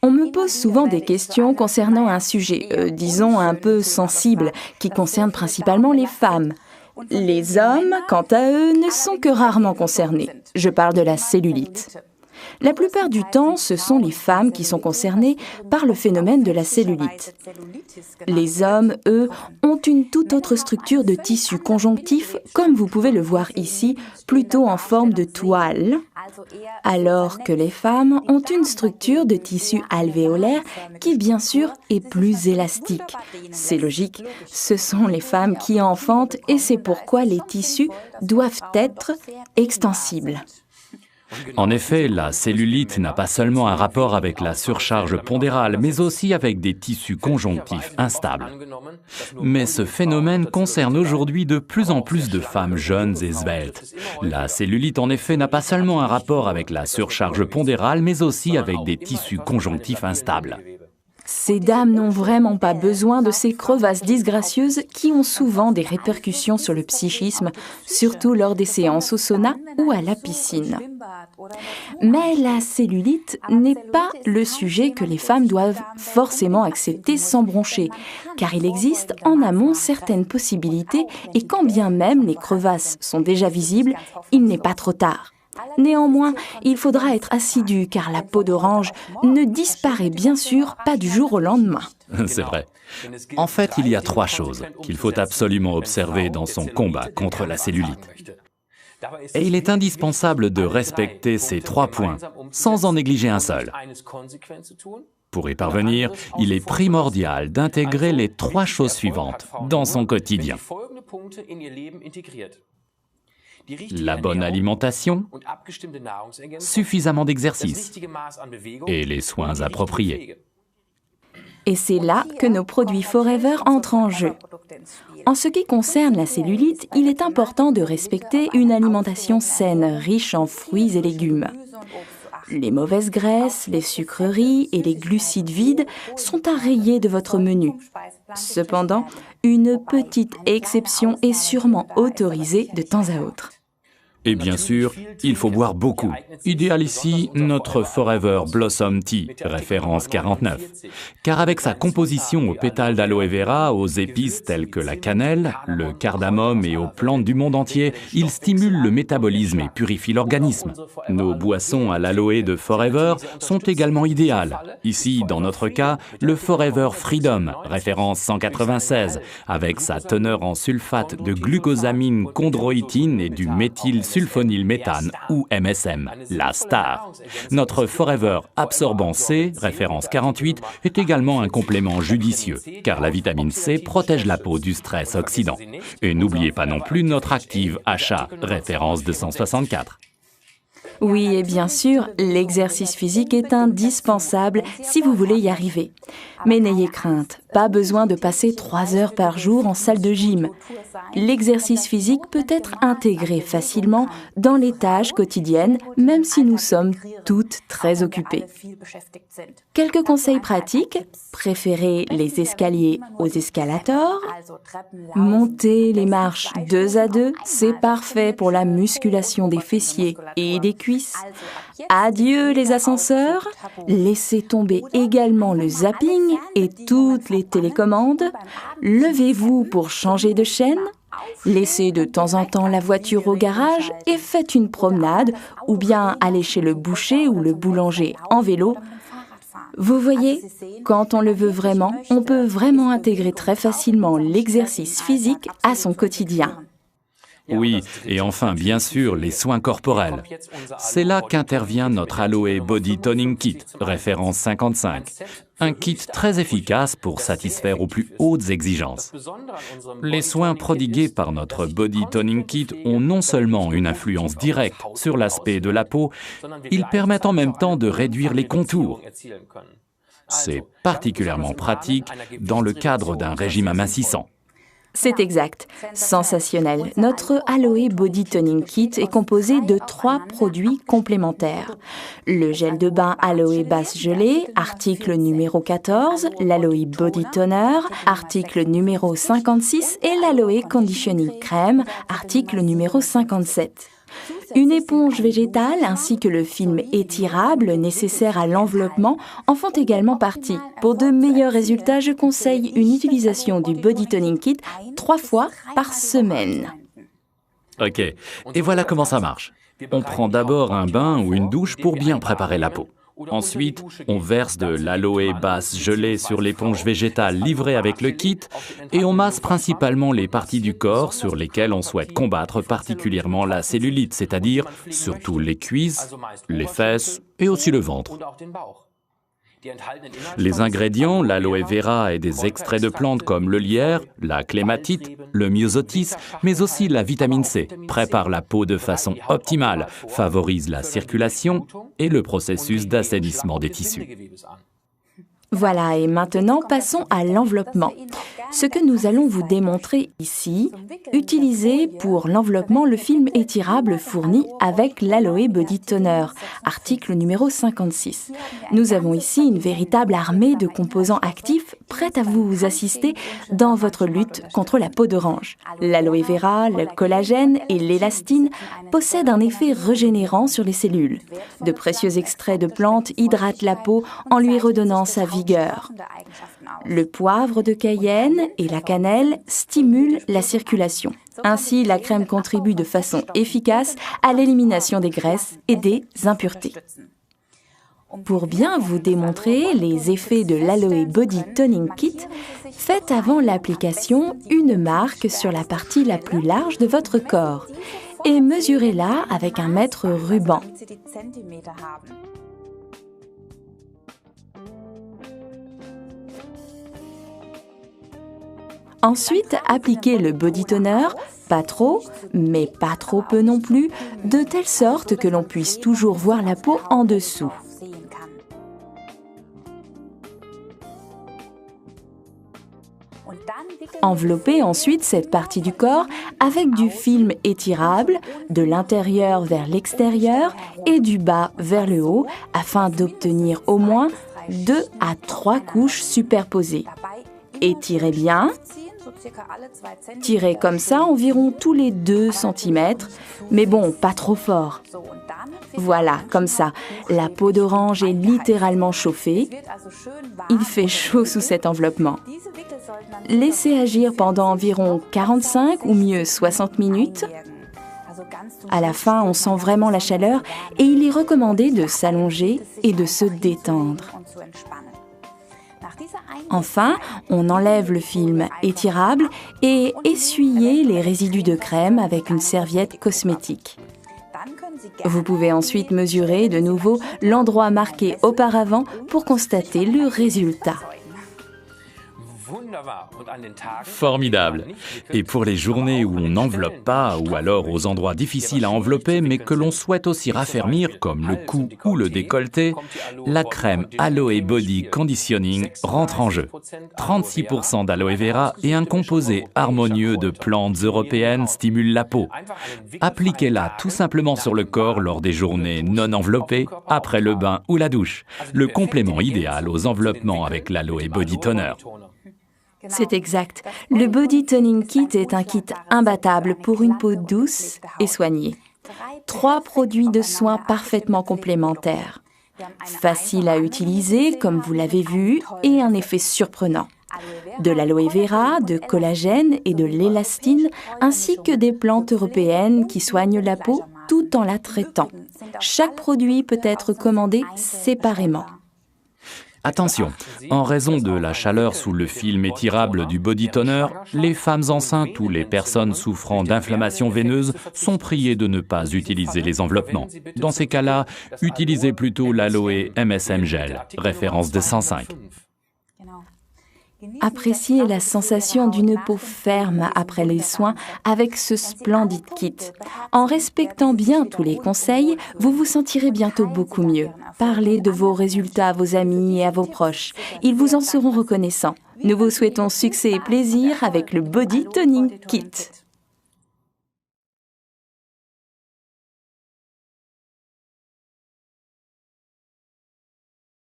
On me pose souvent des questions concernant un sujet, disons un peu sensible, qui concerne principalement les femmes. Les hommes, quant à eux, ne sont que rarement concernés. Je parle de la cellulite. La plupart du temps, ce sont les femmes qui sont concernées par le phénomène de la cellulite. Les hommes, eux, ont une toute autre structure de tissu conjonctif, comme vous pouvez le voir ici, plutôt en forme de toile, alors que les femmes ont une structure de tissu alvéolaire qui, bien sûr, est plus élastique. C'est logique, ce sont les femmes qui enfantent et c'est pourquoi les tissus doivent être extensibles. En effet, la cellulite n'a pas seulement un rapport avec la surcharge pondérale, mais aussi avec des tissus conjonctifs instables. Mais ce phénomène concerne aujourd'hui de plus en plus de femmes jeunes et sveltes. La cellulite, en effet, n'a pas seulement un rapport avec la surcharge pondérale, mais aussi avec des tissus conjonctifs instables. Ces dames n'ont vraiment pas besoin de ces crevasses disgracieuses qui ont souvent des répercussions sur le psychisme, surtout lors des séances au sauna ou à la piscine. Mais la cellulite n'est pas le sujet que les femmes doivent forcément accepter sans broncher, car il existe en amont certaines possibilités et quand bien même les crevasses sont déjà visibles, il n'est pas trop tard. Néanmoins, il faudra être assidu car la peau d'orange ne disparaît bien sûr pas du jour au lendemain. C'est vrai. En fait, il y a 3 choses qu'il faut absolument observer dans son combat contre la cellulite. Et il est indispensable de respecter ces 3 points, sans en négliger un seul. Pour y parvenir, il est primordial d'intégrer les 3 choses suivantes dans son quotidien. La bonne alimentation, suffisamment d'exercice et les soins appropriés. Et c'est là que nos produits Forever entrent en jeu. En ce qui concerne la cellulite, il est important de respecter une alimentation saine, riche en fruits et légumes. Les mauvaises graisses, les sucreries et les glucides vides sont à rayer de votre menu. Cependant, une petite exception est sûrement autorisée de temps à autre. Et bien sûr, il faut boire beaucoup. Idéal ici, notre Forever Blossom Tea, référence 49. Car avec sa composition aux pétales d'aloe vera, aux épices telles que la cannelle, le cardamome et aux plantes du monde entier, il stimule le métabolisme et purifie l'organisme. Nos boissons à l'aloe de Forever sont également idéales. Ici, dans notre cas, le Forever Freedom, référence 196, avec sa teneur en sulfate de glucosamine chondroïtine et du méthylsulfonylméthane ou MSM, la star. Notre Forever Absorbant C, référence 48, est également un complément judicieux, car la vitamine C protège la peau du stress oxydant. Et n'oubliez pas non plus notre Active Achat, référence 264. Oui, et bien sûr, l'exercice physique est indispensable si vous voulez y arriver. Mais n'ayez crainte, pas besoin de passer 3 heures par jour en salle de gym. L'exercice physique peut être intégré facilement dans les tâches quotidiennes, même si nous sommes toutes très occupées. Quelques conseils pratiques: préférez les escaliers aux escalators. Montez les marches 2 à 2, c'est parfait pour la musculation des fessiers et des cuisses. Adieu les ascenseurs. Laissez tomber également le zapping et toutes les télécommandes. Levez-vous pour changer de chaîne. Laissez de temps en temps la voiture au garage et faites une promenade ou bien allez chez le boucher ou le boulanger en vélo. Vous voyez, quand on le veut vraiment, on peut vraiment intégrer très facilement l'exercice physique à son quotidien. Oui, et enfin, bien sûr, les soins corporels. C'est là qu'intervient notre Aloe Body Toning Kit, référence 55. Un kit très efficace pour satisfaire aux plus hautes exigences. Les soins prodigués par notre Body Toning Kit ont non seulement une influence directe sur l'aspect de la peau, ils permettent en même temps de réduire les contours. C'est particulièrement pratique dans le cadre d'un régime amincissant. C'est exact. Sensationnel. Notre Aloe Body Toning Kit est composé de 3 produits complémentaires. Le gel de bain Aloe Base Gelée, article numéro 14, l'Aloe Body Toner, article numéro 56 et l'Aloe Conditioning Crème, article numéro 57. Une éponge végétale ainsi que le film étirable nécessaire à l'enveloppement en font également partie. Pour de meilleurs résultats, je conseille une utilisation du Body Toning Kit 3 fois par semaine. Ok, et voilà comment ça marche. On prend d'abord un bain ou une douche pour bien préparer la peau. Ensuite, on verse de l'aloe basse gelée sur l'éponge végétale livrée avec le kit et on masse principalement les parties du corps sur lesquelles on souhaite combattre particulièrement la cellulite, c'est-à-dire surtout les cuisses, les fesses et aussi le ventre. Les ingrédients, l'aloe vera et des extraits de plantes comme le lierre, la clématite, le myosotis, mais aussi la vitamine C, préparent la peau de façon optimale, favorisent la circulation et le processus d'assainissement des tissus. Voilà, et maintenant passons à l'enveloppement. Ce que nous allons vous démontrer ici, utilisez pour l'enveloppement le film étirable fourni avec l'Aloe Body Toner, article numéro 56. Nous avons ici une véritable armée de composants actifs prêts à vous assister dans votre lutte contre la peau d'orange. L'aloe vera, le collagène et l'élastine possèdent un effet régénérant sur les cellules. De précieux extraits de plantes hydratent la peau en lui redonnant sa vigueur. Le poivre de Cayenne et la cannelle stimulent la circulation. Ainsi, la crème contribue de façon efficace à l'élimination des graisses et des impuretés. Pour bien vous démontrer les effets de l'Aloe Body Toning Kit, faites avant l'application une marque sur la partie la plus large de votre corps et mesurez-la avec un mètre ruban. Ensuite, appliquez le body toner, pas trop, mais pas trop peu non plus, de telle sorte que l'on puisse toujours voir la peau en dessous. Enveloppez ensuite cette partie du corps avec du film étirable, de l'intérieur vers l'extérieur et du bas vers le haut afin d'obtenir au moins 2 à 3 couches superposées. Étirez bien. Tirez comme ça environ tous les 2 cm, mais bon, pas trop fort. Voilà, comme ça, la peau d'orange est littéralement chauffée. Il fait chaud sous cet enveloppement. Laissez agir pendant environ 45 ou mieux 60 minutes. À la fin, on sent vraiment la chaleur et il est recommandé de s'allonger et de se détendre. Enfin, on enlève le film étirable et essuyez les résidus de crème avec une serviette cosmétique. Vous pouvez ensuite mesurer de nouveau l'endroit marqué auparavant pour constater le résultat. Formidable. Et pour les journées où on n'enveloppe pas, ou alors aux endroits difficiles à envelopper, mais que l'on souhaite aussi raffermir, comme le cou ou le décolleté, la crème Aloe Body Conditioning rentre en jeu. 36% d'aloe vera et un composé harmonieux de plantes européennes stimule la peau. Appliquez-la tout simplement sur le corps lors des journées non enveloppées, après le bain ou la douche. Le complément idéal aux enveloppements avec l'Aloe Body Toner. C'est exact. Le Body Toning Kit est un kit imbattable pour une peau douce et soignée. 3 produits de soins parfaitement complémentaires. Facile à utiliser, comme vous l'avez vu, et un effet surprenant. De l'aloe vera, de collagène et de l'élastine, ainsi que des plantes européennes qui soignent la peau tout en la traitant. Chaque produit peut être commandé séparément. Attention, en raison de la chaleur sous le film étirable du body toner, les femmes enceintes ou les personnes souffrant d'inflammation veineuse sont priées de ne pas utiliser les enveloppements. Dans ces cas-là, utilisez plutôt l'Aloe MSM Gel, référence de 105. Appréciez la sensation d'une peau ferme après les soins avec ce splendide kit. En respectant bien tous les conseils, vous vous sentirez bientôt beaucoup mieux. Parlez de vos résultats à vos amis et à vos proches. Ils vous en seront reconnaissants. Nous vous souhaitons succès et plaisir avec le Body Toning Kit.